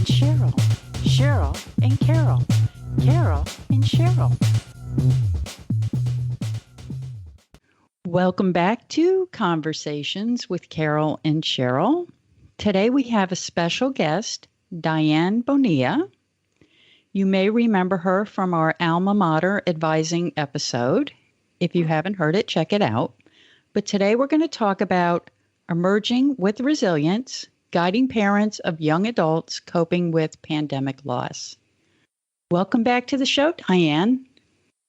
Cheryl, Cheryl and Carol, Carol and Cheryl. Welcome back to Conversations with Carol and Cheryl. Today we have a special guest, Diane Bonilla. You may remember her from our alma mater advising episode. If you haven't heard it, check it out. But today we're going to talk about emerging with resilience, guiding parents of young adults coping with pandemic loss. Welcome back to the show, Diane.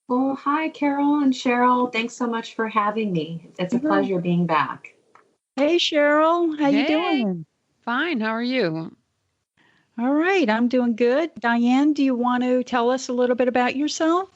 Well, hi, Carol and Cheryl. Thanks so much for having me. It's a pleasure being back. Hey, Cheryl. How you doing? Fine. How are you? All right. I'm doing good. Diane, do you want to tell us a little bit about yourself?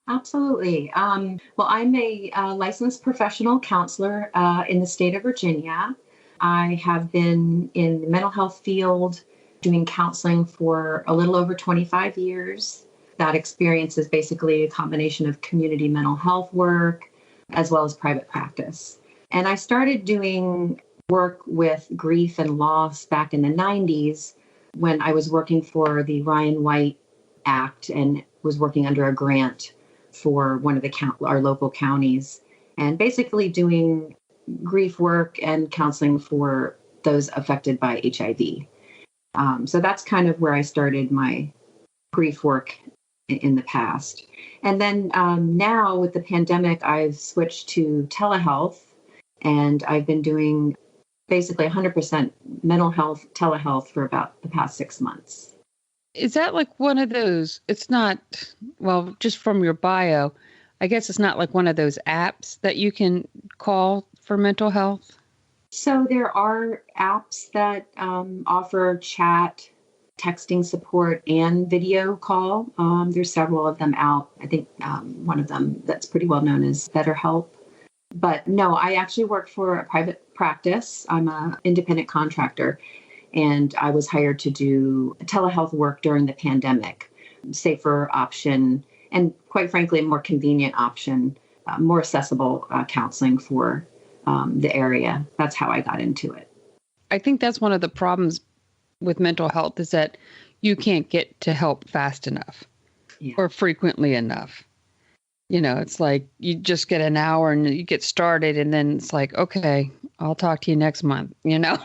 Absolutely. Well, I'm a licensed professional counselor in the state of Virginia. I have been in the mental health field doing counseling for a little over 25 years. That experience is basically a combination of community mental health work as well as private practice. And I started doing work with grief and loss back in the 90s when I was working for the Ryan White Act and was working under a grant for one of our local counties, and basically doing grief work and counseling for those affected by HIV. So that's kind of where I started my grief work in the past. And then now with the pandemic, I've switched to telehealth, and I've been doing basically 100% mental health telehealth for about the past 6 months. Is that like one of those, it's not, well, just from your bio, I guess it's not like one of those apps that you can call for mental health? So there are apps that offer chat, texting support, and video call. There's several of them out. I think one of them that's pretty well known is BetterHelp. But no, I actually work for a private practice. I'm an independent contractor, and I was hired to do telehealth work during the pandemic. Safer option, and quite frankly, a more convenient option, more accessible counseling for the area. That's how I got into it. I think that's one of the problems with mental health is that you can't get to help fast enough or frequently enough. You know, it's like you just get an hour and you get started and then it's like, okay, I'll talk to you next month, you know?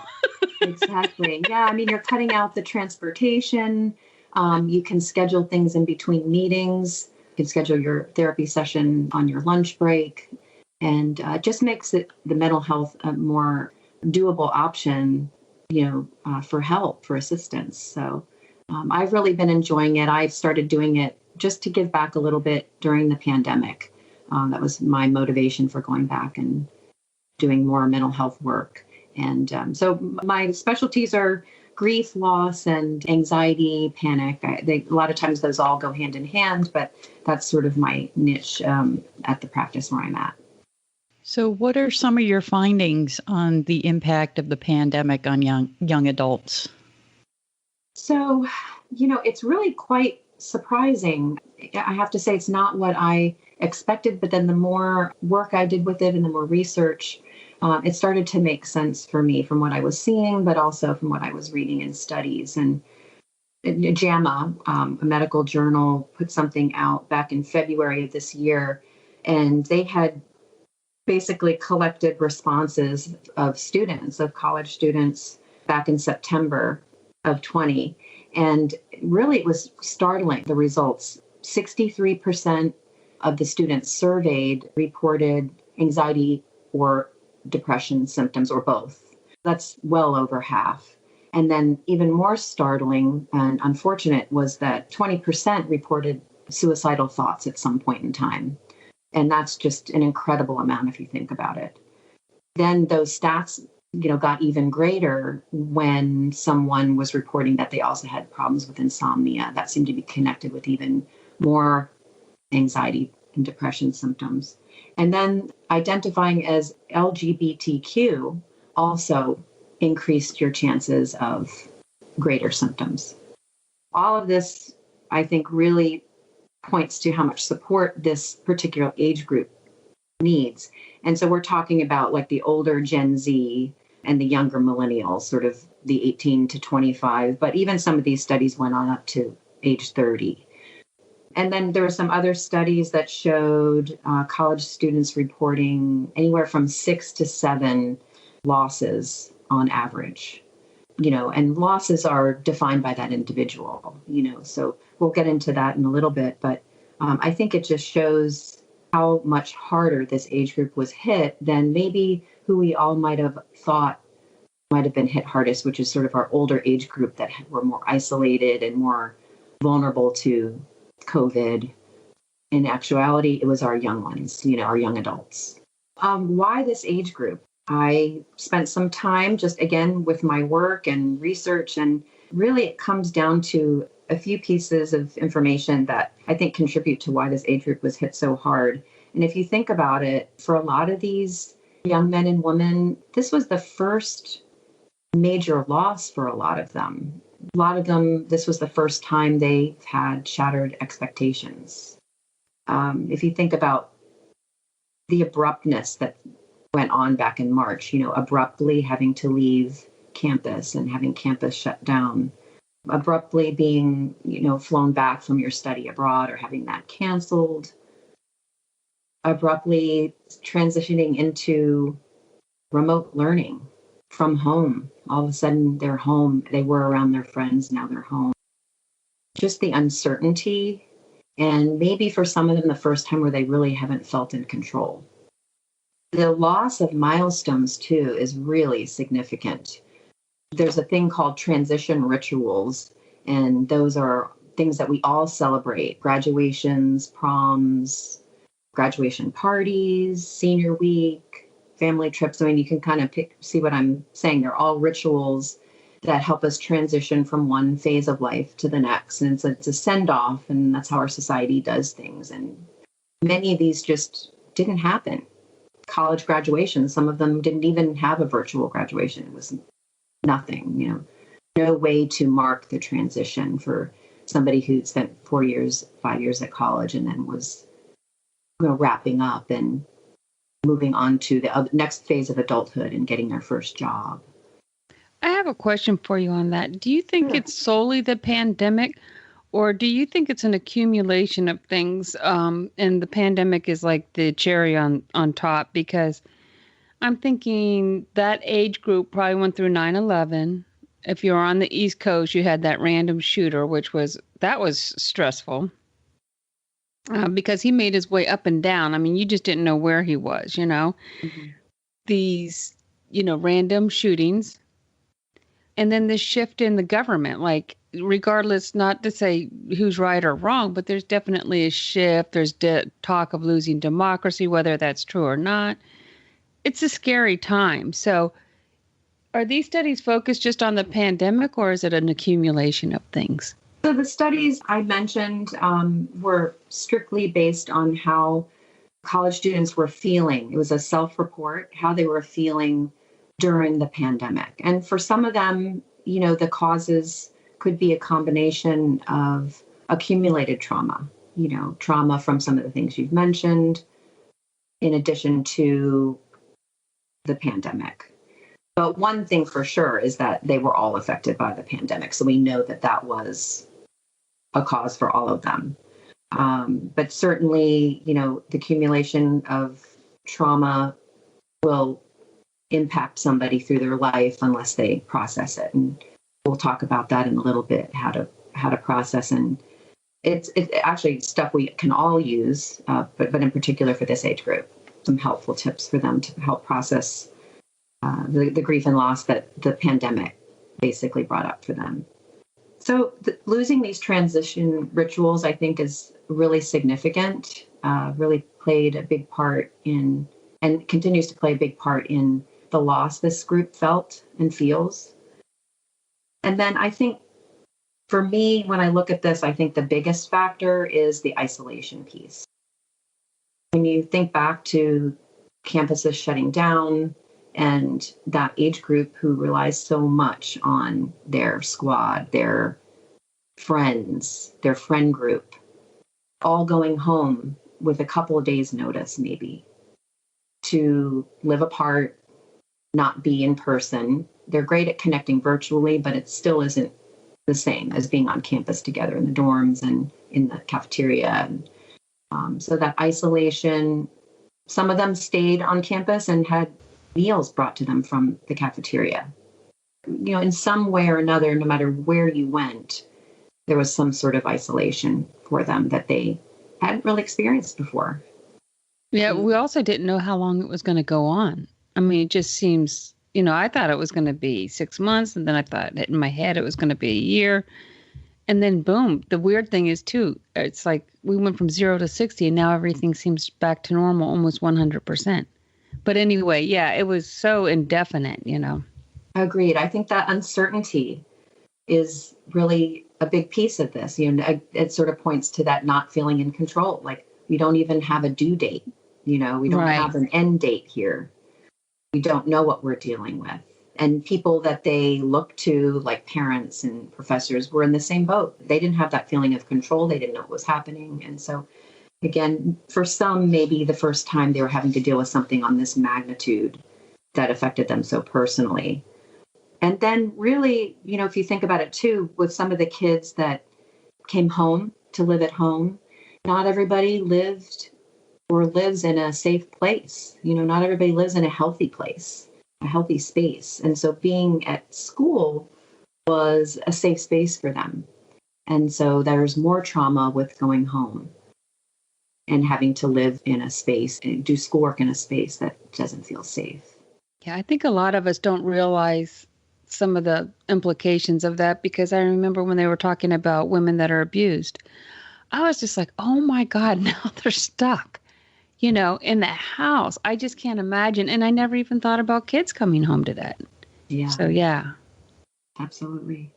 Exactly. Yeah. I mean, you're cutting out the transportation. You can schedule things in between meetings. You can schedule your therapy session on your lunch break. And just makes it the mental health a more doable option, for help, for assistance. So I've really been enjoying it. I started doing it just to give back a little bit during the pandemic. That was my motivation for going back and doing more mental health work. And so my specialties are grief, loss, and anxiety, panic. A lot of times those all go hand in hand, but that's sort of my niche at the practice where I'm at. So what are some of your findings on the impact of the pandemic on young adults? So, it's really quite surprising. I have to say it's not what I expected, but then the more work I did with it and the more research, it started to make sense for me from what I was seeing, but also from what I was reading in studies. And JAMA, a medical journal, put something out back in February of this year, and they had basically collected responses of college students back in September of 20. And really it was startling, the results. 63% of the students surveyed reported anxiety or depression symptoms or both. That's well over half. And then even more startling and unfortunate was that 20% reported suicidal thoughts at some point in time. And that's just an incredible amount if you think about it. Then those stats, got even greater when someone was reporting that they also had problems with insomnia. That seemed to be connected with even more anxiety and depression symptoms. And then identifying as LBGTQ also increased your chances of greater symptoms. All of this, I think, really points to how much support this particular age group needs. And so we're talking about like the older Gen Z, and the younger millennials, sort of the 18 to 25. But even some of these studies went on up to age 30. And then there were some other studies that showed college students reporting anywhere from 6 to 7 losses on average. And losses are defined by that individual, so we'll get into that in a little bit. But I think it just shows how much harder this age group was hit than maybe who we all might have thought might have been hit hardest, which is sort of our older age group that were more isolated and more vulnerable to COVID. In actuality, it was our young ones, our young adults. Why this age group? I spent some time just, again, with my work and research, and really it comes down to a few pieces of information that I think contribute to why this age group was hit so hard. And if you think about it, for a lot of these young men and women, this was the first major loss for a lot of them. A lot of them, this was the first time they had shattered expectations. If you think about the abruptness that went on back in March, abruptly having to leave campus and having campus shut down, abruptly being, flown back from your study abroad or having that canceled, abruptly transitioning into remote learning from home. All of a sudden they're home. They were around their friends. Now they're home. Just the uncertainty, and maybe for some of them, the first time where they really haven't felt in control. The loss of milestones, too, is really significant. There's a thing called transition rituals, and those are things that we all celebrate: graduations, proms, graduation parties, senior week, family trips. I mean, you can kind of see what I'm saying. They're all rituals that help us transition from one phase of life to the next. And it's a send-off, and that's how our society does things. And many of these just didn't happen. College graduation, some of them didn't even have a virtual graduation. It was nothing, no way to mark the transition for somebody who spent 4 years, 5 years at college and then was wrapping up and moving on to the next phase of adulthood and getting their first job. I have a question for you on that. Do you think it's solely the pandemic, or do you think it's an accumulation of things, and the pandemic is like the cherry on top? Because I'm thinking that age group probably went through 9/11. If you're on the East Coast, you had that random shooter, that was stressful because he made his way up and down. I mean, you just didn't know where he was, Mm-hmm. These, random shootings. And then this shift in the government, like, regardless, not to say who's right or wrong, but there's definitely a shift. There's talk of losing democracy, whether that's true or not. It's a scary time. So are these studies focused just on the pandemic, or is it an accumulation of things? So the studies I mentioned were strictly based on how college students were feeling. It was a self-report, how they were feeling during the pandemic. And for some of them, the causes could be a combination of accumulated trauma, trauma from some of the things you've mentioned, in addition to the pandemic. But one thing for sure is that they were all affected by the pandemic. So we know that was a cause for all of them. But certainly, the accumulation of trauma will impact somebody through their life unless they process it. And we'll talk about that in a little bit, how to process. And it's actually stuff we can all use, but in particular for this age group, some helpful tips for them to help process the grief and loss that the pandemic basically brought up for them. So losing these transition rituals, I think, is really significant, really played a big part in, and continues to play a big part in, the loss this group felt and feels. And then I think for me, when I look at this, I think the biggest factor is the isolation piece. When you think back to campuses shutting down and that age group who relies so much on their squad, their friends, their friend group, all going home with a couple of days' notice, maybe, to live apart, not be in person. They're great at connecting virtually, but it still isn't the same as being on campus together in the dorms and in the cafeteria. And so that isolation, some of them stayed on campus and had meals brought to them from the cafeteria. In some way or another, no matter where you went, there was some sort of isolation for them that they hadn't really experienced before. Yeah, we also didn't know how long it was going to go on. I mean, it just seems, I thought it was going to be 6 months, and then I thought in my head it was going to be a year. And then boom, the weird thing is too, it's like we went from 0 to 60 and now everything seems back to normal, almost 100%. But anyway, yeah, it was so indefinite, Agreed. I think that uncertainty is really a big piece of this. It sort of points to that not feeling in control. Like we don't even have a due date. We don't have an end date here. We don't know what we're dealing with. And people that they look to, like parents and professors, were in the same boat. They didn't have that feeling of control. They didn't know what was happening. And so, again, for some, maybe the first time they were having to deal with something on this magnitude that affected them so personally. And then really, if you think about it too, with some of the kids that came home to live at home, not everybody lived or lives in a safe place. Not everybody lives in a healthy place, a healthy space. And so being at school was a safe space for them. And so there's more trauma with going home and having to live in a space and do schoolwork in a space that doesn't feel safe. Yeah, I think a lot of us don't realize some of the implications of that, because I remember when they were talking about women that are abused, I was just like, oh my God, now they're stuck, in the house. I just can't imagine. And I never even thought about kids coming home to that. Yeah. So, yeah. Absolutely.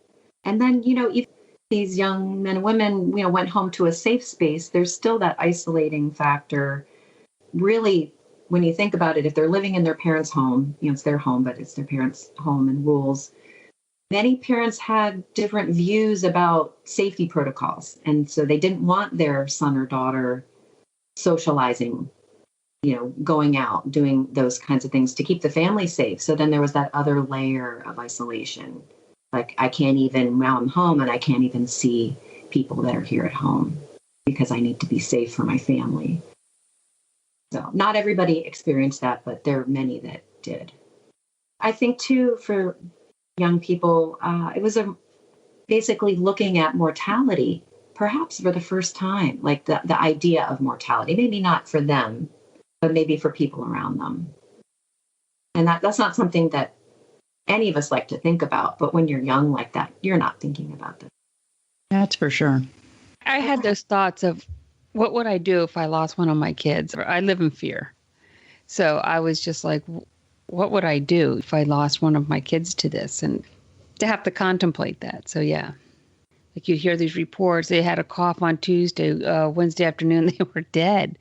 And then, if these young men and women, went home to a safe space, there's still that isolating factor. Really, when you think about it, if they're living in their parents' home, it's their home, but it's their parents' home and rules. Many parents had different views about safety protocols. And so they didn't want their son or daughter socializing, going out, doing those kinds of things to keep the family safe. So then there was that other layer of isolation. Like now I'm home and I can't even see people that are here at home because I need to be safe for my family. So not everybody experienced that, but there are many that did. I think too, for young people, it was basically looking at mortality, perhaps for the first time, like the idea of mortality, maybe not for them, but maybe for people around them. And that's not something that any of us like to think about, but when you're young like that, you're not thinking about that. That's for sure. I had those thoughts of, what would I do if I lost one of my kids? I live in fear. So I was just like, what would I do if I lost one of my kids to this? And to have to contemplate that. So, yeah. Like you hear these reports, they had a cough on Tuesday, Wednesday afternoon, they were dead.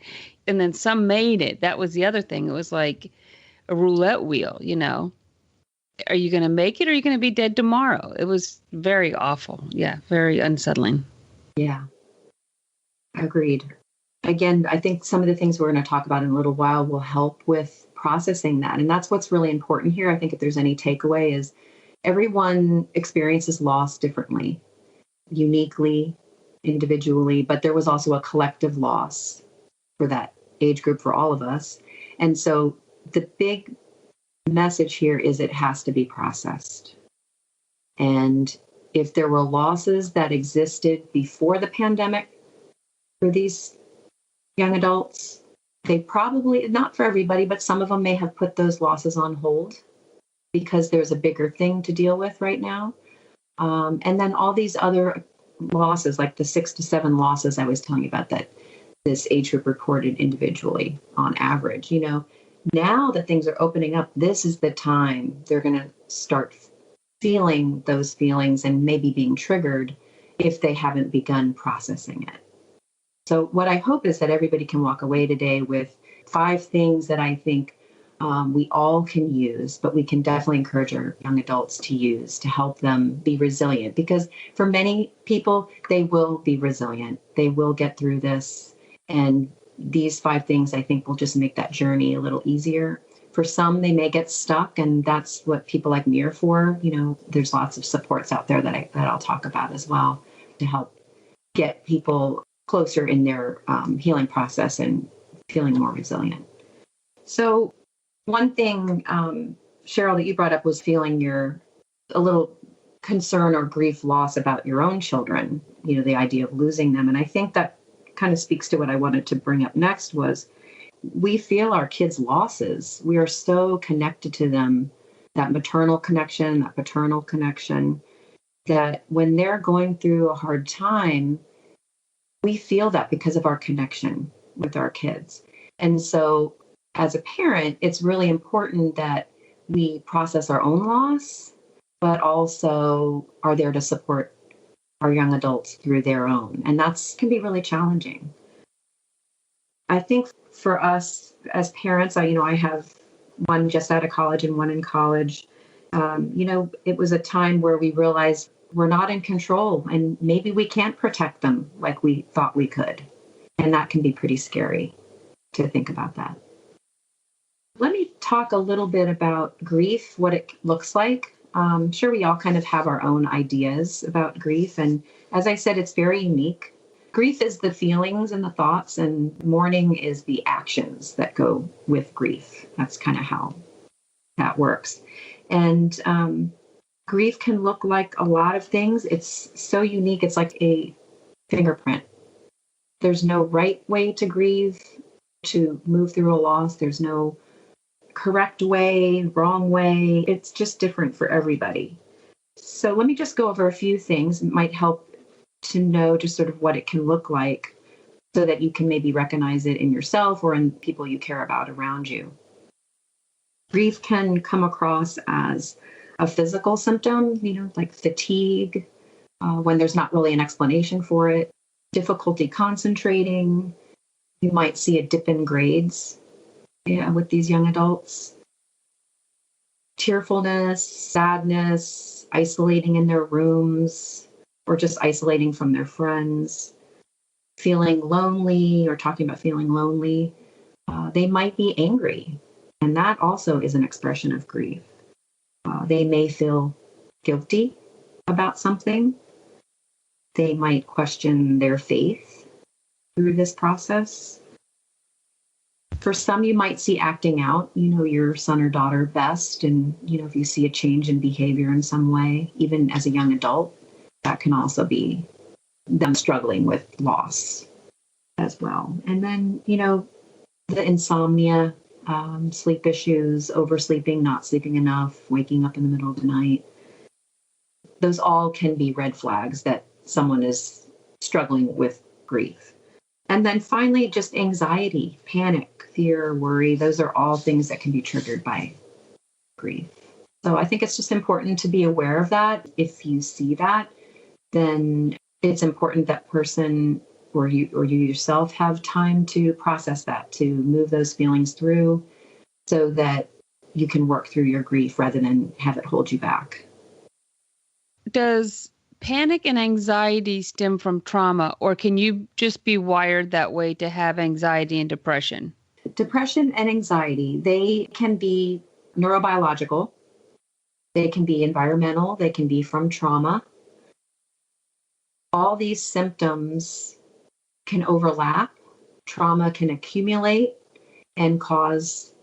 And then some made it. That was the other thing. It was like a roulette wheel, Are you going to make it or are you going to be dead tomorrow? It was very awful. Yeah, very unsettling. Yeah. Agreed. Again, I think some of the things we're going to talk about in a little while will help with processing that. And that's what's really important here. I think if there's any takeaway is everyone experiences loss differently, uniquely, individually, but there was also a collective loss for that age group for all of us. And so the big message here is it has to be processed. And if there were losses that existed before the pandemic, for these young adults, they probably, not for everybody, but some of them may have put those losses on hold because there's a bigger thing to deal with right now. And then all these other losses, like the 6 to 7 losses I was telling you about that this age group reported individually on average, now that things are opening up, this is the time they're going to start feeling those feelings and maybe being triggered if they haven't begun processing it. So what I hope is that everybody can walk away today with 5 things that I think we all can use, but we can definitely encourage our young adults to use to help them be resilient. Because for many people, they will be resilient. They will get through this. And these 5 things, I think, will just make that journey a little easier. For some, they may get stuck, and that's what people like me are for. There's lots of supports out there that I'll talk about as well to help get people closer in their healing process and feeling more resilient. So one thing, Cheryl, that you brought up was feeling a little concern or grief loss about your own children, the idea of losing them. And I think that kind of speaks to what I wanted to bring up next was we feel our kids' losses. We are so connected to them, that maternal connection, that paternal connection, that when they're going through a hard time, we feel that because of our connection with our kids. And so as a parent, it's really important that we process our own loss, but also are there to support our young adults through their own. And that can be really challenging. I think for us as parents, I have one just out of college and one in college. It was a time where we realized we're not in control and maybe we can't protect them like we thought we could. And that can be pretty scary to think about that. Let me talk a little bit about grief, what it looks like. I'm sure we all kind of have our own ideas about grief. And as I said, it's very unique. Grief is the feelings and the thoughts, and mourning is the actions that go with grief. That's kind of how that works. And grief can look like a lot of things. It's so unique. It's like a fingerprint. There's no right way to grieve, to move through a loss. There's no correct way, wrong way. It's just different for everybody. So let me just go over a few things. It might help to know just sort of what it can look like so that you can maybe recognize it in yourself or in people you care about around you. Grief can come across as a physical symptom, like fatigue, when there's not really an explanation for it, difficulty concentrating. You might see a dip in grades with these young adults. Tearfulness, sadness, isolating in their rooms, or just isolating from their friends, feeling lonely or talking about feeling lonely. They might be angry, and that also is an expression of grief. They may feel guilty about something. They might question their faith through this process. For some, you might see acting out, your son or daughter best. And, if you see a change in behavior in some way, even as a young adult, that can also be them struggling with loss as well. And then, the insomnia, sleep issues, oversleeping, not sleeping enough, waking up in the middle of the night. Those all can be red flags that someone is struggling with grief. And then finally, just anxiety, panic, fear, worry. Those are all things that can be triggered by grief. So I think it's just important to be aware of that. If you see that, then it's important that person or you yourself have time to process that, to move those feelings through so that you can work through your grief rather than have it hold you back. Does panic and anxiety stem from trauma, or can you just be wired that way to have anxiety and depression? Depression and anxiety, they can be neurobiological. They can be environmental. They can be from trauma. All these symptoms can overlap. Trauma can accumulate and cause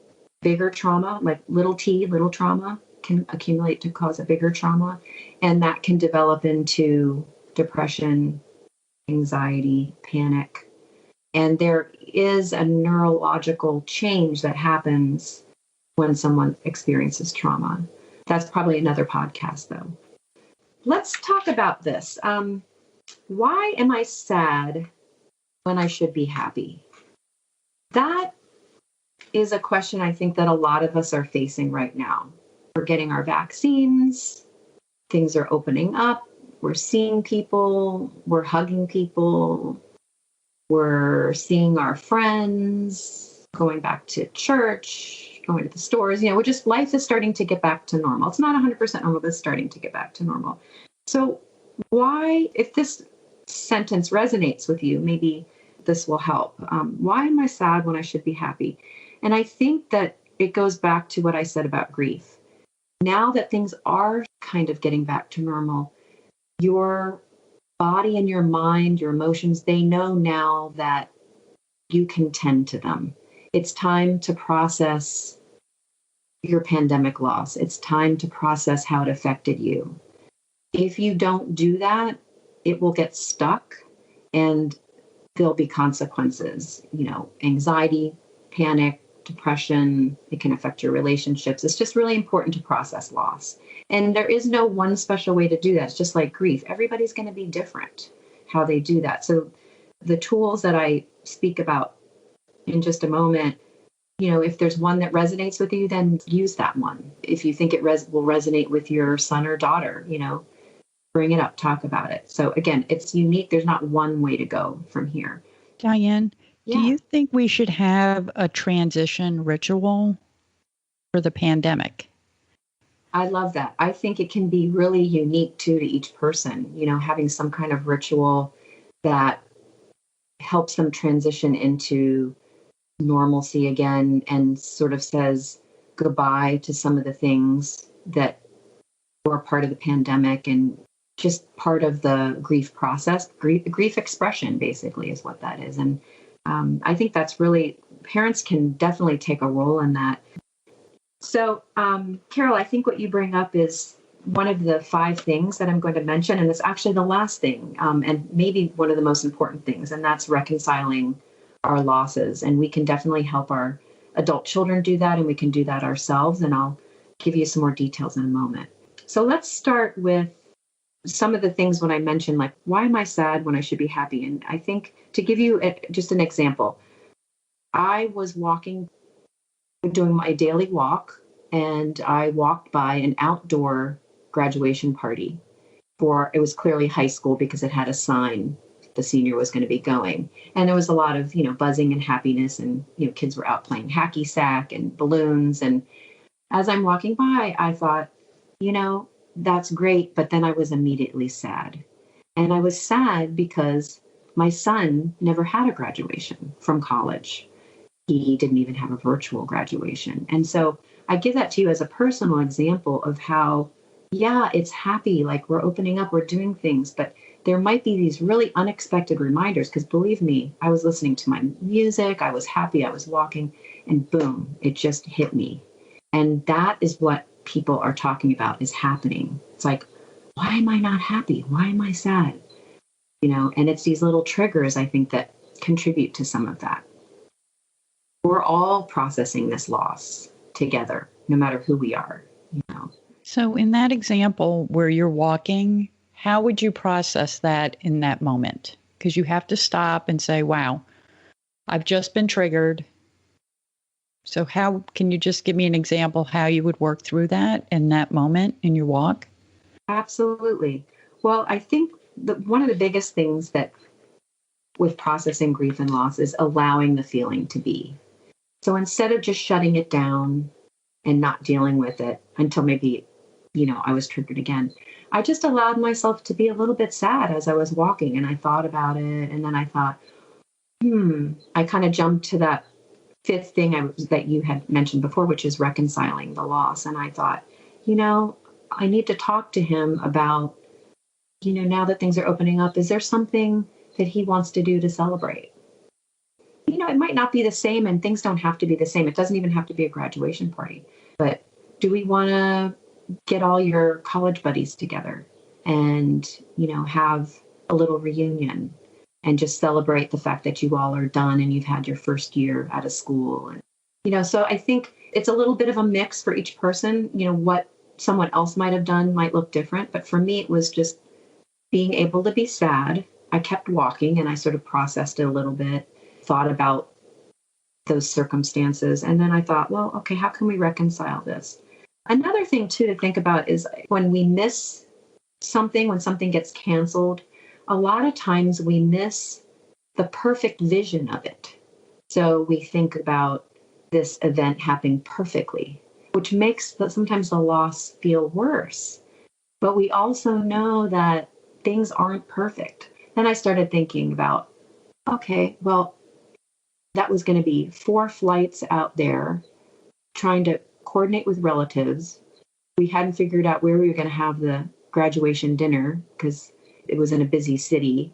bigger trauma, like little trauma can accumulate to cause a bigger trauma. And that can develop into depression, anxiety, panic. And there is a neurological change that happens when someone experiences trauma. That's probably another podcast, though. Let's talk about this. Why am I sad when I should be happy? That is a question I think that a lot of us are facing right now. We're getting our vaccines. Things are opening up. We're seeing people. We're hugging people. We're seeing our friends, going back to church, going to the stores. Life is starting to get back to normal. It's not 100% normal, but it's starting to get back to normal. So why, if this sentence resonates with you, maybe this will help. Why am I sad when I should be happy? And I think that it goes back to what I said about grief. Now that things are kind of getting back to normal, your body and your mind, your emotions, they know now that you can tend to them. It's time to process your pandemic loss. It's time to process how it affected you. If you don't do that, it will get stuck and there'll be consequences, anxiety, panic, depression. It can affect your relationships. It's just really important to process loss. And there is no one special way to do that. It's just like grief. Everybody's going to be different how they do that. So the tools that I speak about in just a moment, if there's one that resonates with you, then use that one. If you think it will resonate with your son or daughter, bring it up, talk about it. So again, it's unique. There's not one way to go from here. Diane, do you think we should have a transition ritual for the pandemic? I love that. I think it can be really unique too to each person, having some kind of ritual that helps them transition into normalcy again and sort of says goodbye to some of the things that were part of the pandemic and just part of the grief process. Grief expression basically is what that is. And I think that's really, parents can definitely take a role in that. So, Carol, I think what you bring up is one of the 5 things that I'm going to mention, and it's actually the last thing, and maybe one of the most important things, and that's reconciling our losses. And we can definitely help our adult children do that, and we can do that ourselves, and I'll give you some more details in a moment. So let's start with some of the things when I mentioned, like, why am I sad when I should be happy? And I think to give you just an example, I was doing my daily walk, and I walked by an outdoor graduation party it was clearly high school because it had a sign the senior was going to be going. And there was a lot of, buzzing and happiness, and, kids were out playing hacky sack and balloons. And as I'm walking by, I thought, that's great. But then I was immediately sad. And I was sad because my son never had a graduation from college. He didn't even have a virtual graduation. And so I give that to you as a personal example of how, it's happy, like we're opening up, we're doing things, but there might be these really unexpected reminders, because believe me, I was listening to my music, I was happy, I was walking, and boom, it just hit me. And that is what people are talking about is happening. It's like, why am I not happy? Why am I sad? And it's these little triggers, I think, that contribute to some of that. We're all processing this loss together, no matter who we are, So in that example where you're walking, how would you process that in that moment? Because you have to stop and say, wow, I've just been triggered. So how can you just give me an example how you would work through that in that moment in your walk? Absolutely. Well, I think one of the biggest things that with processing grief and loss is allowing the feeling to be. So instead of just shutting it down and not dealing with it until maybe, I was triggered again, I just allowed myself to be a little bit sad as I was walking, and I thought about it. And then I thought, I kind of jumped to that 5th thing that you had mentioned before, which is reconciling the loss. And I thought, I need to talk to him about, now that things are opening up, is there something that he wants to do to celebrate? It might not be the same, and things don't have to be the same. It doesn't even have to be a graduation party. But do we want to get all your college buddies together and, have a little reunion and just celebrate the fact that you all are done and you've had your first year out of school? And, so I think it's a little bit of a mix for each person. What someone else might have done might look different. But for me, it was just being able to be sad. I kept walking and I sort of processed it a little bit, thought about those circumstances. And then I thought, well, okay, how can we reconcile this? Another thing too to think about is when we miss something, when something gets canceled, a lot of times we miss the perfect vision of it. So we think about this event happening perfectly, which makes sometimes the loss feel worse. But we also know that things aren't perfect. Then I started thinking about, okay, well, that was going to be 4 flights out there, trying to coordinate with relatives. We hadn't figured out where we were going to have the graduation dinner because it was in a busy city,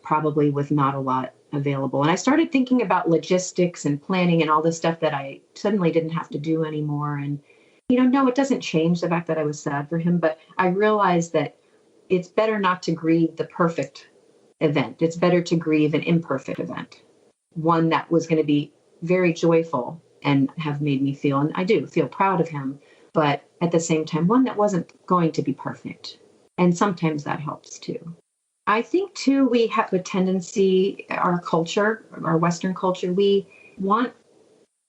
probably with not a lot available. And I started thinking about logistics and planning and all this stuff that I suddenly didn't have to do anymore. And, no, it doesn't change the fact that I was sad for him, but I realized that it's better not to grieve the perfect event. It's better to grieve an imperfect event, one that was going to be very joyful and have made me feel, and I do feel proud of him, but at the same time, one that wasn't going to be perfect. And sometimes that helps too. I think too, we have a tendency, our culture, our Western culture, we want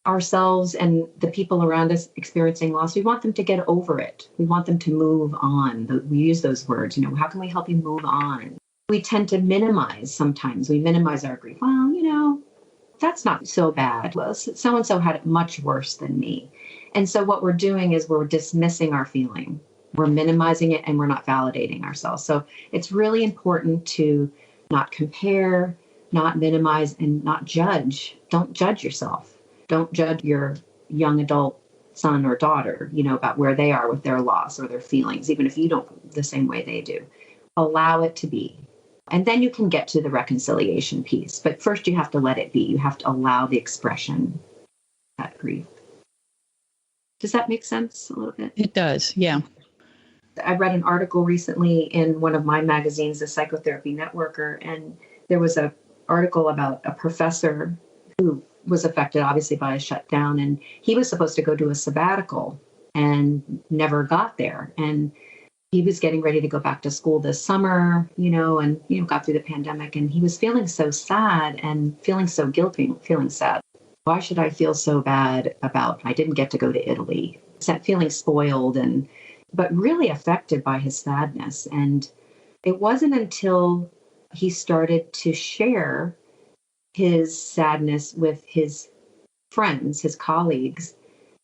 ourselves and the people around us experiencing loss, we want them to get over it. We want them to move on. We use those words, how can we help you move on? We tend to minimize sometimes. We minimize our grief. Well, that's not so bad. Well, so-and-so had it much worse than me. And so what we're doing is we're dismissing our feeling. We're minimizing it and we're not validating ourselves. So it's really important to not compare, not minimize, and not judge. Don't judge yourself. Don't judge your young adult son or daughter, about where they are with their loss or their feelings, even if you don't feel the same way they do. Allow it to be. And then you can get to the reconciliation piece. But first you have to let it be. You have to allow the expression of that grief. Does that make sense a little bit? It does, yeah. I read an article recently in one of my magazines, The Psychotherapy Networker, and there was an article about a professor who was affected, obviously, by a shutdown, and he was supposed to go do a sabbatical and never got there. And he was getting ready to go back to school this summer, and got through the pandemic, and he was feeling so sad and feeling so guilty, feeling sad. Why should I feel so bad about I didn't get to go to Italy? Feeling spoiled but really affected by his sadness. And it wasn't until he started to share his sadness with his friends, his colleagues,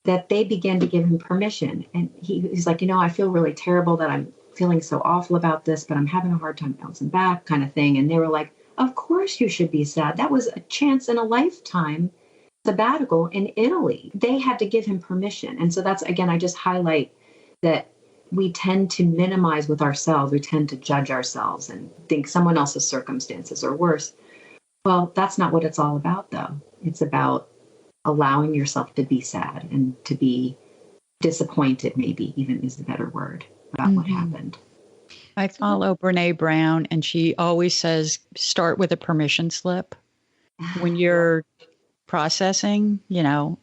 that they began to give him permission. And he's like, I feel really terrible that I'm feeling so awful about this, but I'm having a hard time bouncing back kind of thing. And they were like, of course you should be sad. That was a chance in a lifetime sabbatical in Italy. They had to give him permission. And so that's, again, I just highlight that we tend to minimize with ourselves. We tend to judge ourselves and think someone else's circumstances are worse. Well, that's not what it's all about, though. It's about allowing yourself to be sad and to be disappointed, maybe even is the better word, about what happened. I follow Brene Brown, and she always says, start with a permission slip. When you're processing,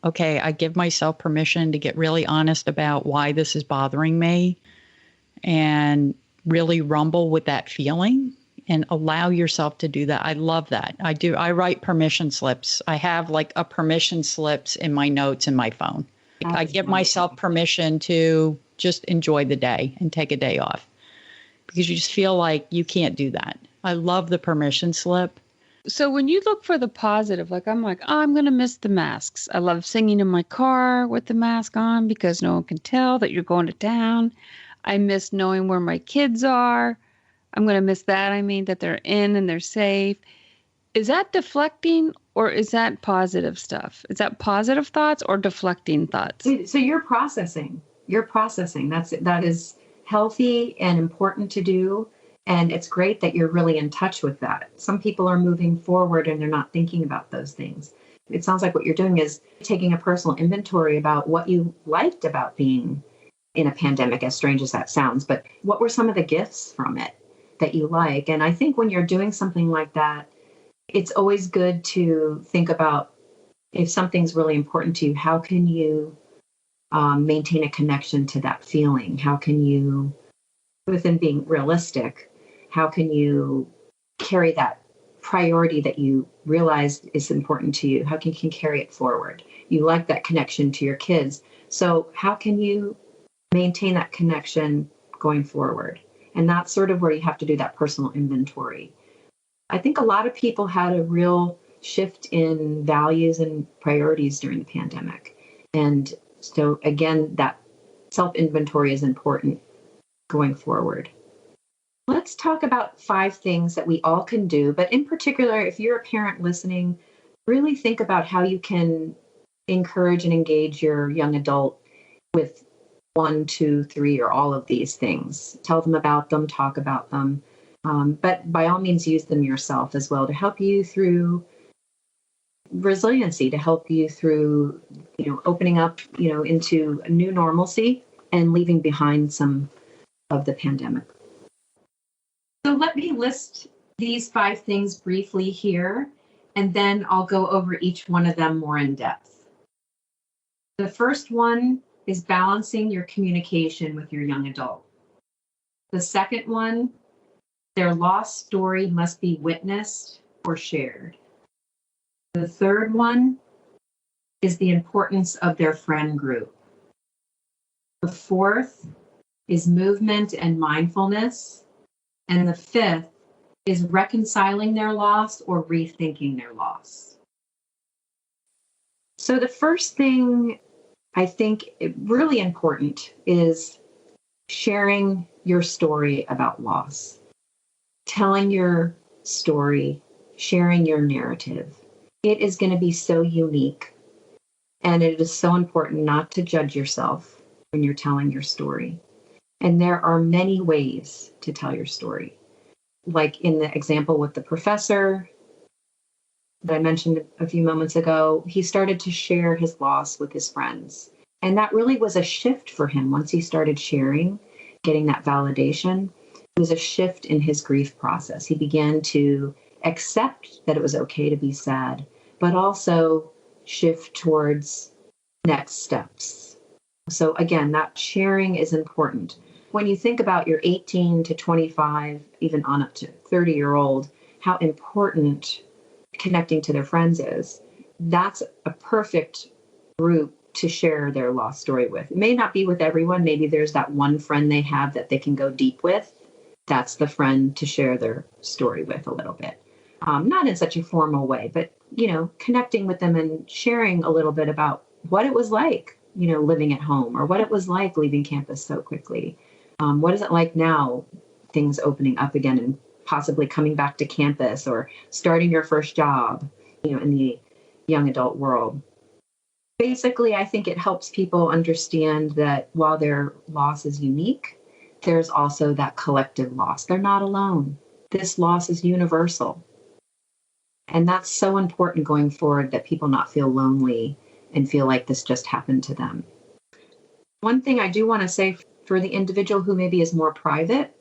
okay, I give myself permission to get really honest about why this is bothering me and really rumble with that feeling and allow yourself to do that. I love that. I do. I write permission slips. I have like a permission slips in my notes in my phone. I give myself permission to just enjoy the day and take a day off because you just feel like you can't do that. I love the permission slip. So when you look for the positive, I'm like, oh, I'm going to miss the masks. I love singing in my car with the mask on because no one can tell that you're going to town. I miss knowing where my kids are. I'm going to miss that. That they're in and they're safe. Is that deflecting or is that positive stuff? Is that positive thoughts or deflecting thoughts? So you're processing. That is healthy and important to do. And it's great that you're really in touch with that. Some people are moving forward and they're not thinking about those things. It sounds like what you're doing is taking a personal inventory about what you liked about being in a pandemic, as strange as that sounds, but what were some of the gifts from it that you like? And I think when you're doing something like that, it's always good to think about if something's really important to you, how can you maintain a connection to that feeling? How can you, within being realistic, how can you carry that priority that you realize is important to you? How can you carry it forward? You like that connection to your kids. So how can you maintain that connection going forward? And that's sort of where you have to do that personal inventory. I think a lot of people had a real shift in values and priorities during the pandemic. And so again, that self-inventory is important going forward. Let's talk about 5 things that we all can do. But in particular, if you're a parent listening, really think about how you can encourage and engage your young adult with 1, 2, 3, or all of these things. Tell them about them, talk about them. But by all means, use them yourself as well to help you through resiliency, to help you through, opening up, into a new normalcy and leaving behind some of the pandemic. So let me list these 5 things briefly here, and then I'll go over each one of them more in depth. The first one is balancing your communication with your young adult. The second one, their loss story must be witnessed or shared. The third one is the importance of their friend group. The fourth is movement and mindfulness. And the fifth is reconciling their loss or rethinking their loss. So the first thing I think really important is sharing your story about loss, telling your story, sharing your narrative. It is going to be so unique, and it is so important not to judge yourself when you're telling your story. And there are many ways to tell your story. Like in the example with the professor that I mentioned a few moments ago, he started to share his loss with his friends. And that really was a shift for him once he started sharing, getting that validation. It was a shift in his grief process. He began to accept that it was okay to be sad, but also shift towards next steps. So again, that sharing is important. When you think about your 18 to 25, even on up to 30-year-old, how important connecting to their friends is, that's a perfect group to share their lost story with. It may not be with everyone. Maybe there's that one friend they have that they can go deep with. That's the friend to share their story with a little bit. Not in such a formal way, but, connecting with them and sharing a little bit about what it was like, living at home, or what it was like leaving campus so quickly. What is it like now, things opening up again and possibly coming back to campus or starting your first job, in the young adult world. Basically, I think it helps people understand that while their loss is unique, there's also that collective loss. They're not alone. This loss is universal. And that's so important going forward, that people not feel lonely and feel like this just happened to them. One thing I do want to say for the individual who maybe is more private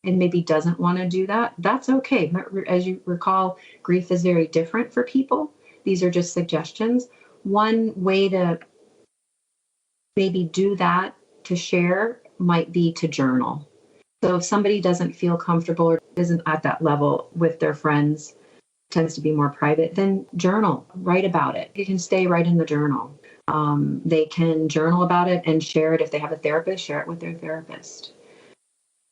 and maybe doesn't want to do that, that's okay. As you recall, grief is very different for people. These are just suggestions. One way to maybe do that, to share, might be to journal. So if somebody doesn't feel comfortable or isn't at that level with their friends, tends to be more private, then journal, write about it. It can stay right in the journal. They can journal about it and share it. If they have a therapist, share it with their therapist.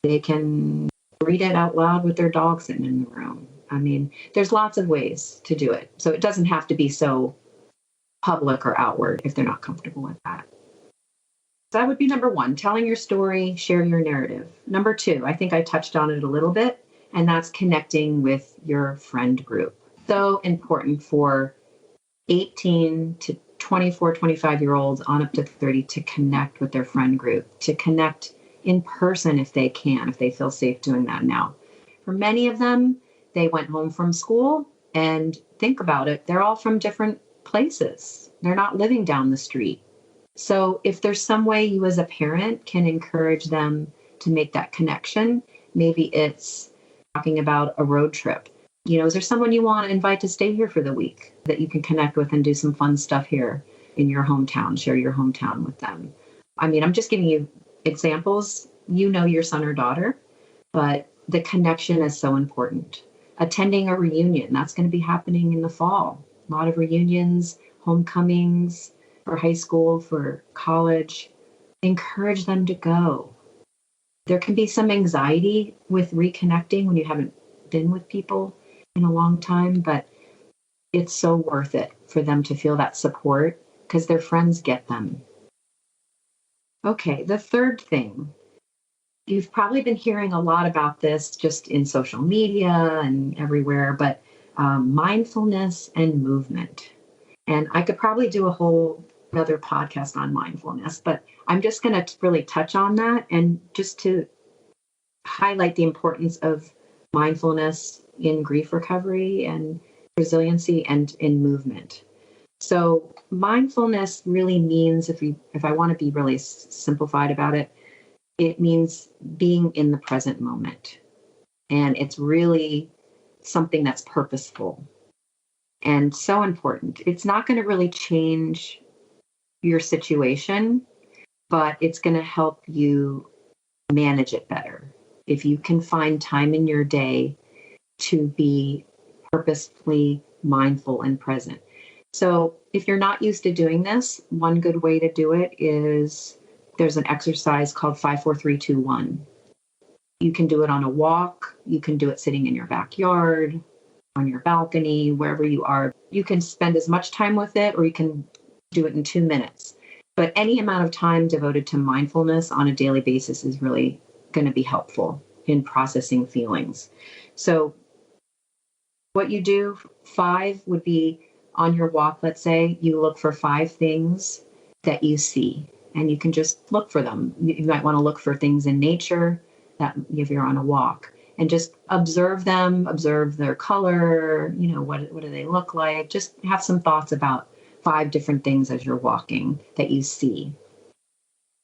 They can read it out loud with their dog sitting in the room. I mean, there's lots of ways to do it. So it doesn't have to be so public or outward if they're not comfortable with that. So that would be number one, telling your story, share your narrative. Number two, I think I touched on it a little bit, and that's connecting with your friend group. So important for 18 to 24, 25-year-olds on up to 30 to connect with their friend group, to connect in person if they can, if they feel safe doing that now. For many of them, they went home from school, and think about it, they're all from different places. They're not living down the street. So if there's some way you as a parent can encourage them to make that connection, maybe it's talking about a road trip. Is there someone you want to invite to stay here for the week that you can connect with and do some fun stuff here in your hometown, share your hometown with them? I mean, I'm just giving you examples. Your son or daughter, but the connection is so important. Attending a reunion, that's going to be happening in the fall. A lot of reunions, homecomings for high school, for college. Encourage them to go. There can be some anxiety with reconnecting when you haven't been with people in a long time, but it's so worth it for them to feel that support because their friends get them. Okay, the third thing. You've probably been hearing a lot about this just in social media and everywhere, but mindfulness and movement. And I could probably do a whole another podcast on mindfulness, but I'm just going to really touch on that and just to highlight the importance of mindfulness in grief recovery and resiliency and in movement. So mindfulness really means, if I want to be really simplified about it, it means being in the present moment. And it's really something that's purposeful and so important. It's not going to really change your situation, but it's going to help you manage it better. If you can find time in your day to be purposefully mindful and present. So if you're not used to doing this, one good way to do it is there's an exercise called 5, 4, 3, 2, 1. You can do it on a walk. You can do it sitting in your backyard, on your balcony, wherever you are. You can spend as much time with it, or you can do it in 2 minutes. But any amount of time devoted to mindfulness on a daily basis is really going to be helpful in processing feelings. So what you do, 5 would be on your walk, let's say, you look for 5 things that you see, and you can just look for them. You might want to look for things in nature that if you're on a walk, and just observe them, observe their color, what do they look like? Just have some thoughts about 5 different things as you're walking that you see.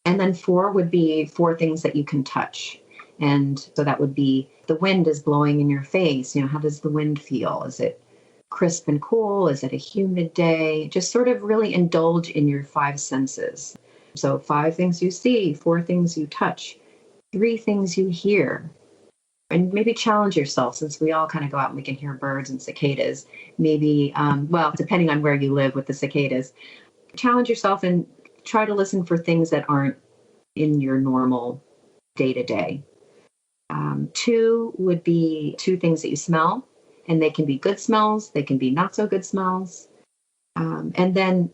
And then 4 would be 4 things that you can touch. And so that would be the wind is blowing in your face. How does the wind feel? Is it crisp and cool? Is it a humid day? Just sort of really indulge in your 5 senses. So 5 things you see, 4 things you touch, 3 things you hear. And maybe challenge yourself, since we all kind of go out and we can hear birds and cicadas. Maybe, depending on where you live with the cicadas, challenge yourself and try to listen for things that aren't in your normal day-to-day. 2 would be 2 things that you smell, and they can be good smells. They can be not so good smells. And then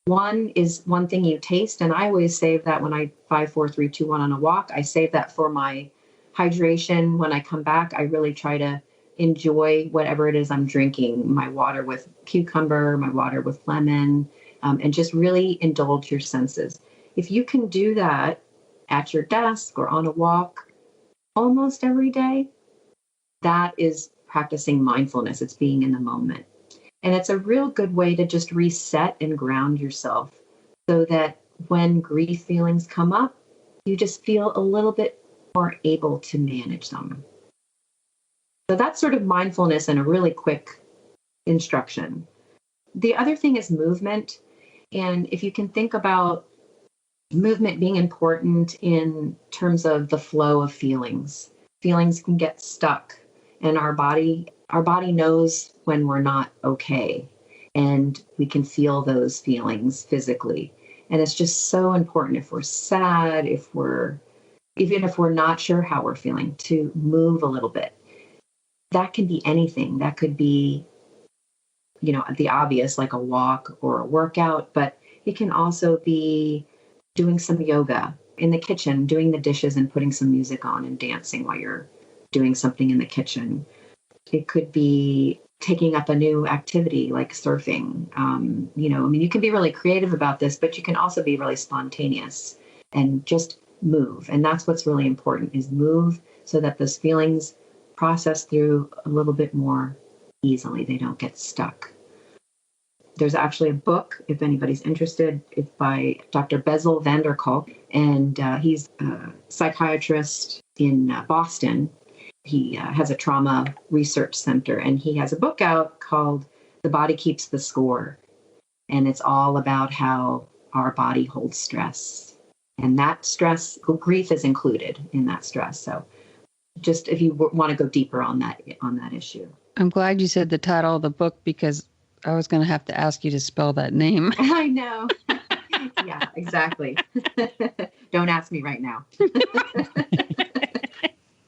1 is 1 thing you taste. And I always save that when I 5, 4, 3, 2, 1 on a walk. I save that for my hydration. When I come back, I really try to enjoy whatever it is I'm drinking, my water with cucumber, my water with lemon, and just really indulge your senses. If you can do that at your desk or on a walk almost every day, that is practicing mindfulness. It's being in the moment. And it's a real good way to just reset and ground yourself so that when grief feelings come up, you just feel a little bit more able to manage them. So that's sort of mindfulness in a really quick instruction. The other thing is movement. And if you can think about movement being important in terms of the flow of feelings, feelings can get stuck, and our body knows when we're not okay, and we can feel those feelings physically. And it's just so important if we're sad, even if we're not sure how we're feeling, to move a little bit. That can be anything. That could be, the obvious, like a walk or a workout, but it can also be doing some yoga in the kitchen, doing the dishes and putting some music on and dancing while you're doing something in the kitchen. It could be taking up a new activity like surfing. You can be really creative about this, but you can also be really spontaneous and just move. And that's what's really important, is move so that those feelings process through a little bit more easily. They don't get stuck. There's actually a book, if anybody's interested. It's by Dr. Bessel van der Kolk, and he's a psychiatrist in Boston. He has a trauma research center, and he has a book out called The Body Keeps the Score. And it's all about how our body holds stress. And that stress, grief is included in that stress. So just if you want to go deeper on that issue. I'm glad you said the title of the book, because I was going to have to ask you to spell that name. I know. Yeah, exactly. Don't ask me right now.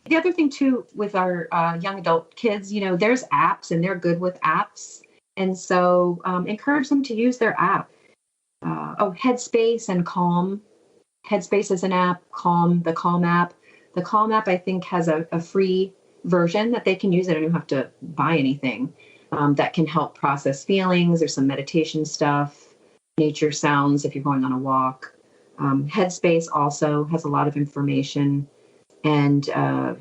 The other thing, too, with our young adult kids, there's apps, and they're good with apps. And so encourage them to use their app. Headspace and Calm. Headspace is an app, the Calm app. The Calm app, I think, has a free version that they can use. They don't have to buy anything. that can help process feelings. There's some meditation stuff, nature sounds if you're going on a walk. Headspace also has a lot of information and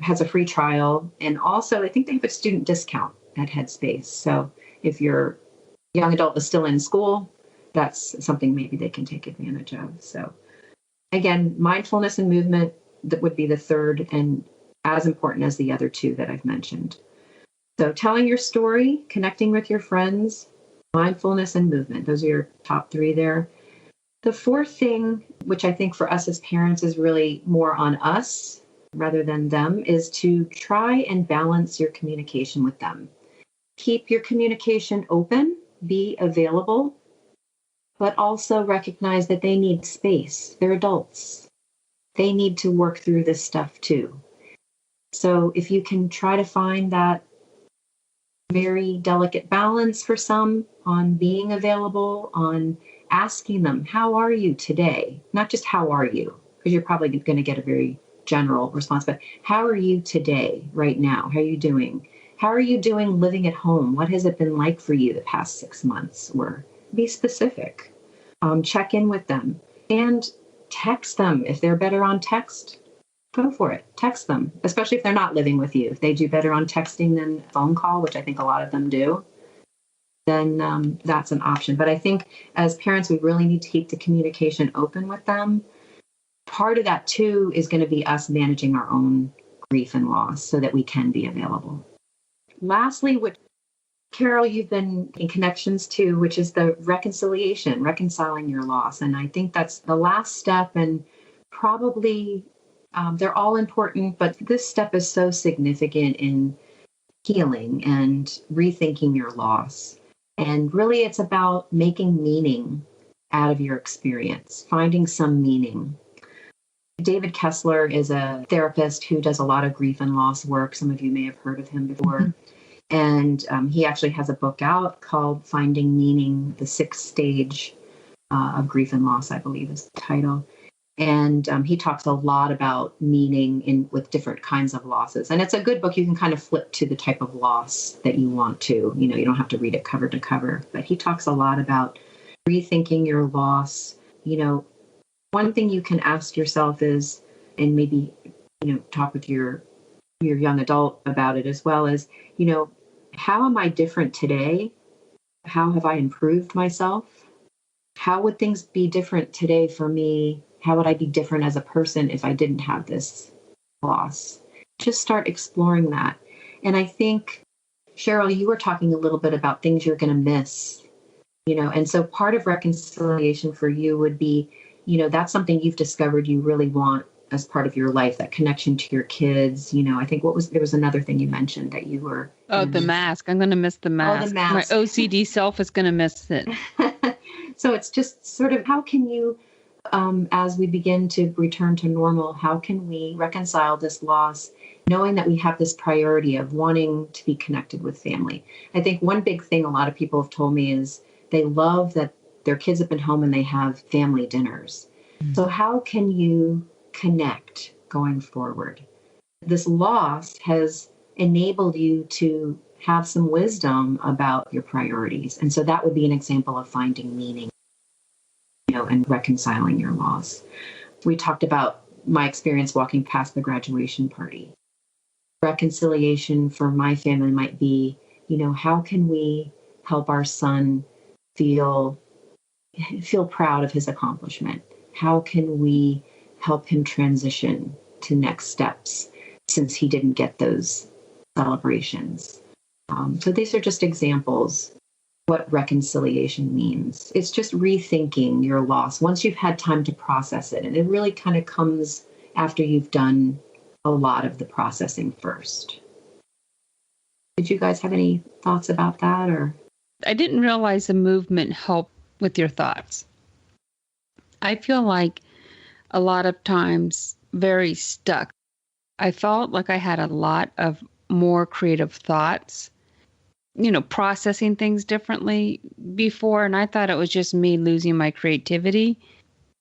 has a free trial. And also, I think they have a student discount at Headspace. So if your young adult is still in school, that's something maybe they can take advantage of. So again, mindfulness and movement, that would be the third and as important as the other two that I've mentioned. So telling your story, connecting with your friends, mindfulness and movement. Those are your top three there. The fourth thing, which I think for us as parents is really more on us rather than them, is to try and balance your communication with them. Keep your communication open, be available, but also recognize that they need space. They're adults. They need to work through this stuff too. So if you can try to find that very delicate balance for some on being available, on asking them, how are you today? Not just how are you, because you're probably going to get a very general response, but how are you today, right now? How are you doing? How are you doing living at home? What has it been like for you the past 6 months? Or be specific. Check in with them and text them. If they're better on text, go for it. Text them, especially if they're not living with you. If they do better on texting than phone call, which I think a lot of them do, then that's an option. But I think as parents, we really need to keep the communication open with them. Part of that, too, is going to be us managing our own grief and loss so that we can be available. Lastly, which, Carol, you've been in connections to, which is the reconciliation, reconciling your loss. And I think that's the last step. And probably they're all important, but this step is so significant in healing and rethinking your loss. And really, it's about making meaning out of your experience, finding some meaning. David Kessler is a therapist who does a lot of grief and loss work. Some of you may have heard of him before. Mm-hmm. And he actually has a book out called Finding Meaning, the Sixth Stage of Grief and Loss, I believe is the title. And he talks a lot about meaning with different kinds of losses. And it's a good book. You can kind of flip to the type of loss that you want to. You know, you don't have to read it cover to cover. But he talks a lot about rethinking your loss. You know, one thing you can ask yourself is, and maybe, you know, talk with your young adult about it as well, as, you know, how am I different today? How have I improved myself? How would things be different today for me? How would I be different as a person if I didn't have this loss? Just start exploring that. And I think, Cheryl, you were talking a little bit about things you're going to miss, you know, and so part of reconciliation for you would be, you know, that's something you've discovered you really want as part of your life, that connection to your kids. You know, I think there was another thing you mentioned that you were. Oh, the mask. I'm going to miss the mask. Oh, the mask. My OCD self is going to miss it. So it's just sort of, how can you, as we begin to return to normal, how can we reconcile this loss, knowing that we have this priority of wanting to be connected with family? I think one big thing a lot of people have told me is they love that their kids have been home and they have family dinners. Mm-hmm. So how can you connect going forward? This loss has enabled you to have some wisdom about your priorities. And so that would be an example of finding meaning, you know, and reconciling your loss. We talked about my experience walking past the graduation party. Reconciliation for my family might be, you know, how can we help our son feel proud of his accomplishment? How can we help him transition to next steps since he didn't get those celebrations? So these are just examples what reconciliation means. It's just rethinking your loss once you've had time to process it. And it really kind of comes after you've done a lot of the processing first. Did you guys have any thoughts about that? Or I didn't realize the movement helped with your thoughts. I feel like a lot of times very stuck. I felt like I had a lot of more creative thoughts, you know, processing things differently before. And I thought it was just me losing my creativity.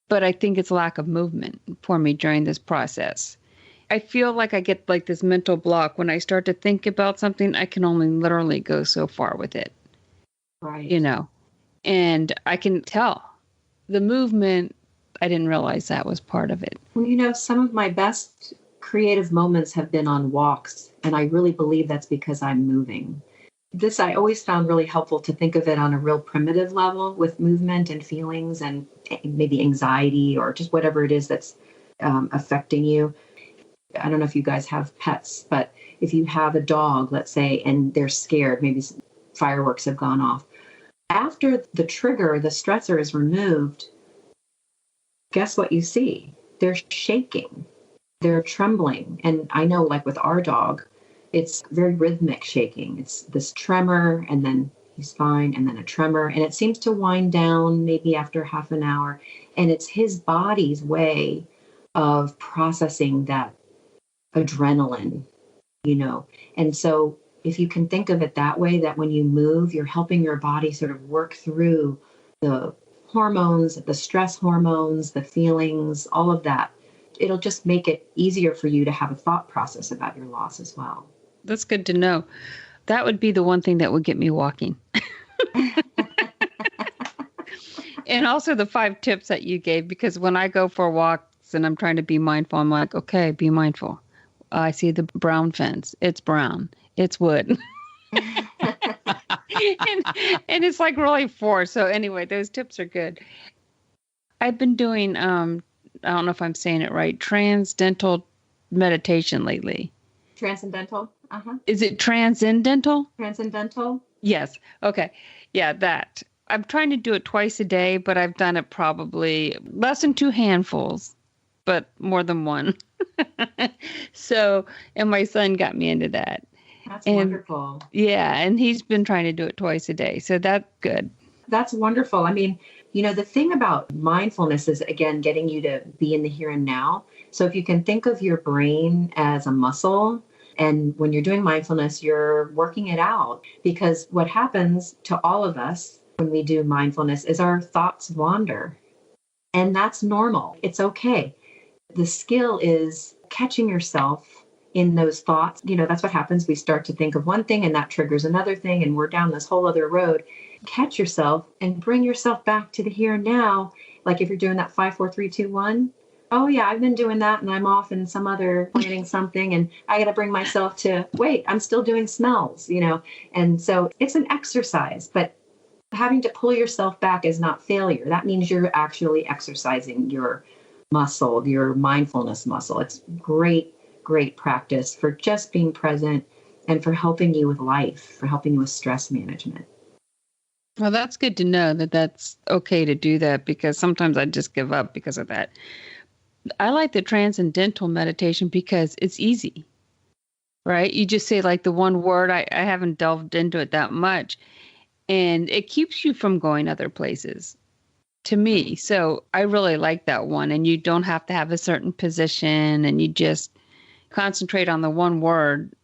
But I think it's lack of movement for me during this process. I feel like I get like this mental block. When I start to think about something, I can only literally go so far with it. Right. And I can tell the movement. I didn't realize that was part of it. Well, some of my best creative moments have been on walks, and I really believe that's because I'm moving. This I always found really helpful to think of it on a real primitive level with movement and feelings and maybe anxiety or just whatever it is that's affecting you. I don't know if you guys have pets, but if you have a dog, let's say, and they're scared, maybe fireworks have gone off. After the trigger, the stressor is removed, guess what you see? They're shaking, they're trembling. And I know, like with our dog, it's very rhythmic shaking. It's this tremor, and then he's fine, and then a tremor. And it seems to wind down maybe after half an hour. And it's his body's way of processing that adrenaline, And so if you can think of it that way, that when you move, you're helping your body sort of work through the hormones, the stress hormones, the feelings, all of that, it'll just make it easier for you to have a thought process about your loss as well. That's good to know. That would be the one thing that would get me walking. And also the 5 tips that you gave, because when I go for walks and I'm trying to be mindful, I'm like, okay, be mindful. I see the brown fence. It's brown. It's wood. and it's like really forced. So anyway, those tips are good. I've been doing, I don't know if I'm saying it right, transcendental meditation lately. Transcendental? Is it transcendental? Transcendental? Yes. Okay. Yeah, that. I'm trying to do it twice a day, but I've done it probably less than 2 handfuls, but more than 1. So, and my son got me into that. That's wonderful. Yeah, and he's been trying to do it twice a day. So that's good. That's wonderful. I mean, the thing about mindfulness is, again, getting you to be in the here and now. So if you can think of your brain as a muscle, and when you're doing mindfulness, you're working it out, because what happens to all of us when we do mindfulness is our thoughts wander, and that's normal. It's okay. The skill is catching yourself in those thoughts. That's what happens. We start to think of one thing and that triggers another thing, and we're down this whole other road. Catch yourself and bring yourself back to the here and now. Like if you're doing that 5, 4, 3, 2, 1. Oh yeah, I've been doing that, and I'm off in some other planning something, and I got to bring myself to wait. I'm still doing smells, And so it's an exercise, but having to pull yourself back is not failure. That means you're actually exercising your muscle, your mindfulness muscle. It's great practice for just being present and for helping you with life, for helping you with stress management. Well, that's good to know that that's okay to do that, because sometimes I just give up because of that. I like the transcendental meditation because it's easy, right? You just say like the one word. I haven't delved into it that much, and it keeps you from going other places, to me. So I really like that one. And you don't have to have a certain position, and you just concentrate on the one word,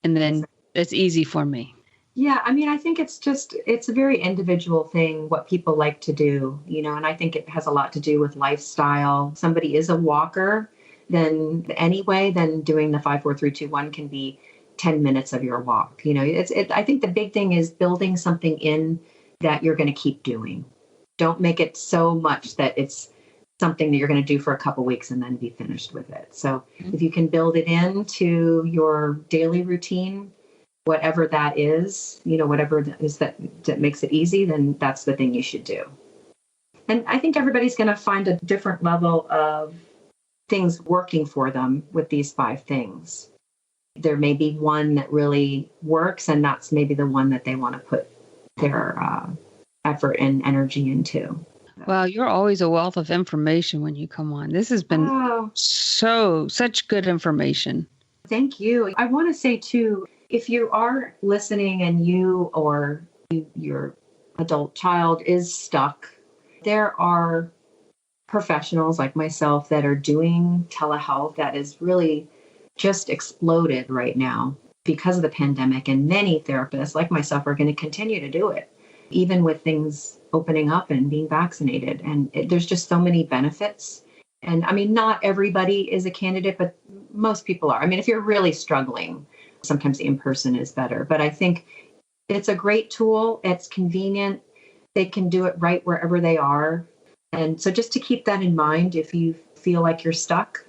and then it's easy for me. Yeah, I mean, I think it's a very individual thing, what people like to do, and I think it has a lot to do with lifestyle. Somebody is a walker, then doing the 5, 4, 3, 2, 1 can be 10 minutes of your walk. I think the big thing is building something in that you're going to keep doing. Don't make it so much that it's something that you're going to do for a couple weeks and then be finished with it. So if you can build it into your daily routine, whatever that is, whatever it is that makes it easy, then that's the thing you should do. And I think everybody's going to find a different level of things working for them with these 5 things. There may be one that really works, and that's maybe the one that they want to put their effort and energy into. Well, you're always a wealth of information when you come on. This has been such good information. Thank you. I want to say too, if you are listening and you or your adult child is stuck, there are professionals like myself that are doing telehealth that is really just exploded right now because of the pandemic. And many therapists like myself are going to continue to do it, even with things opening up and being vaccinated. And there's just so many benefits. And I mean, not everybody is a candidate, but most people are. I mean, if you're really struggling, sometimes the in-person is better. But I think it's a great tool. It's convenient. They can do it right wherever they are. And so just to keep that in mind, if you feel like you're stuck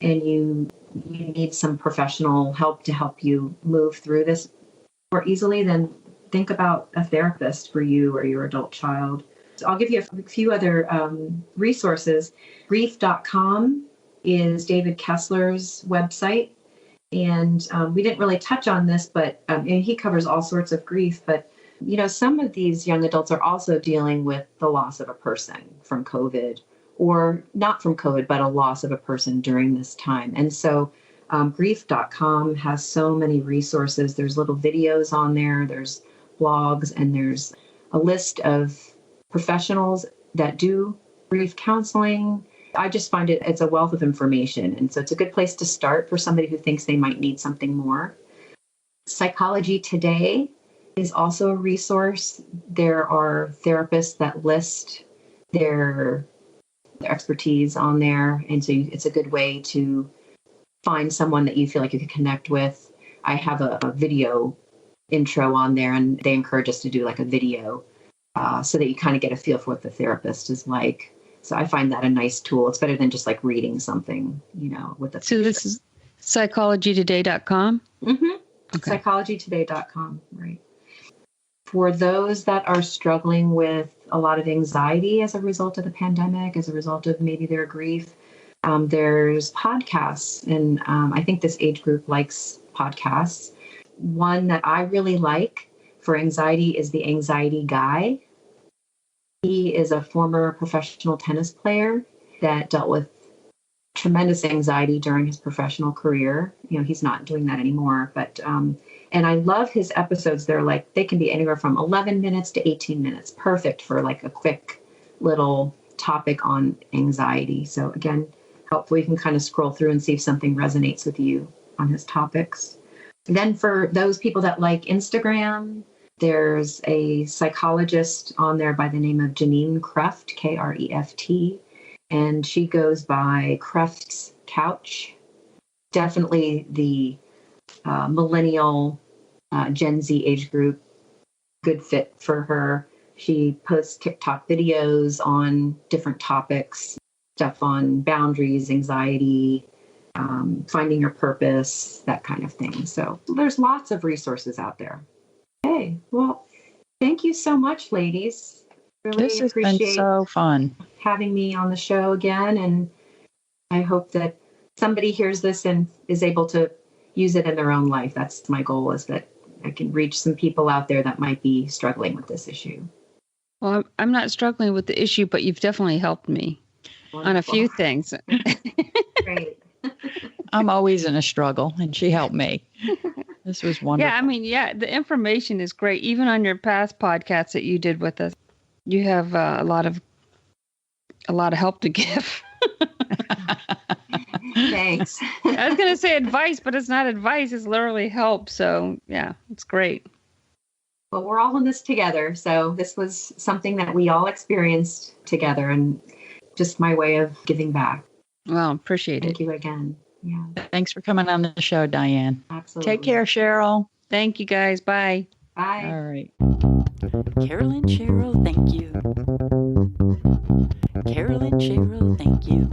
and you need some professional help to help you move through this more easily, then think about a therapist for you or your adult child. So I'll give you a few other resources. Grief.com is David Kessler's website. And we didn't really touch on this, but and he covers all sorts of grief. But, you know, some of these young adults are also dealing with the loss of a person from COVID, or not from COVID, but a loss of a person during this time. And so grief.com has so many resources. There's little videos on there, there's blogs, and there's a list of professionals that do grief counseling. I just find it's a wealth of information. And so it's a good place to start for somebody who thinks they might need something more. Psychology Today is also a resource. There are therapists that list their expertise on there. And so it's a good way to find someone that you feel like you can connect with. I have a video intro on there, and they encourage us to do like a video so that you kind of get a feel for what the therapist is like. So I find that a nice tool. It's better than just like reading something, you know, with a. So this is psychologytoday.com? Mm-hmm. Okay. Psychologytoday.com, right. For those that are struggling with a lot of anxiety as a result of the pandemic, as a result of maybe their grief, there's podcasts. And I think this age group likes podcasts. One that I really like for anxiety is The Anxiety Guy. He is a former professional tennis player that dealt with tremendous anxiety during his professional career. You know, he's not doing that anymore, but, and I love his episodes. They're like, they can be anywhere from 11 minutes to 18 minutes, perfect for like a quick little topic on anxiety. So again, hopefully you can kind of scroll through and see if something resonates with you on his topics. Then for those people that like Instagram, there's a psychologist on there by the name of Janine Kreft, Kreft, and she goes by Kreft's Couch. Definitely the millennial Gen Z age group, good fit for her. She posts TikTok videos on different topics, stuff on boundaries, anxiety, finding your purpose, that kind of thing. So there's lots of resources out there. Okay, well, thank you so much, ladies. Really this has been so fun having me on the show again, and I hope that somebody hears this and is able to use it in their own life. That's my goal, is that I can reach some people out there that might be struggling with this issue. Well, I'm not struggling with the issue, but you've definitely helped me on a few things. Great. I'm always in a struggle, and she helped me. This was wonderful. Yeah, I mean, the information is great. Even on your past podcasts that you did with us, you have a lot of help to give. Thanks. I was going to say advice, but it's not advice. It's literally help. So yeah, it's great. Well, we're all in this together. So this was something that we all experienced together, and just my way of giving back. Well, appreciate it. Thank you again. Yeah. Thanks for coming on the show, Diane. Absolutely. Take care, Cheryl. Thank you, guys. Bye. Bye. All right. Carolyn, Cheryl, thank you. Carolyn, Cheryl, thank you.